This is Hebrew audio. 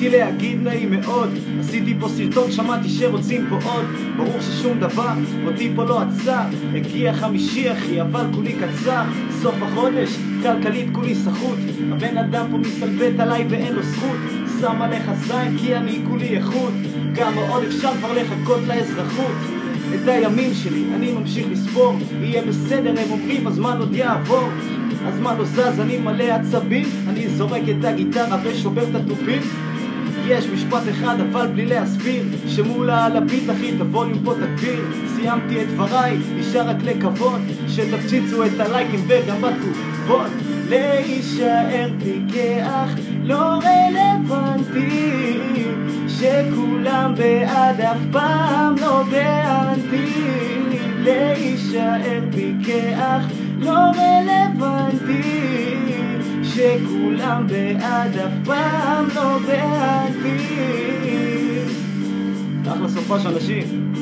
רציתי להגיד נעים מאוד, עשיתי פה סרטון, שמעתי שרוצים פה עוד. ברור ששום דבר אותי פה לא עצר. הגיע חמישי אחי, אבל כולי קצר. סוף החודש, כלכלית כולי סחוט. הבן אדם פה מסתלבט עליי ואין לו זכות. שם עליך זין כי אני כולי איכות. כמה עוד אפשר כבר לחכות לאזרחות? את הימים שלי אני ממשיך לספור. יהיה בסדר הם אומרים, הזמן עוד יעבור. הזמן לא זז, אני מלא עצבים. אני זורק את הגיטרה ושובר את התופים. יש משפט אחד אבל בלי להסביר, שמולה על הביט אחי את הווליום פה תגביר. סיימתי את דבריי, נשאר רק לקוות שתפציצו את הלייקים וגם בתגובות. להישאר פיקח לא רלוונטי, שכולם בעד אף פעם לא באנטי. להישאר פיקח לא רלוונטי, שכולם בעד אף פעם לא באנטי. אחלה סופה של אנשים.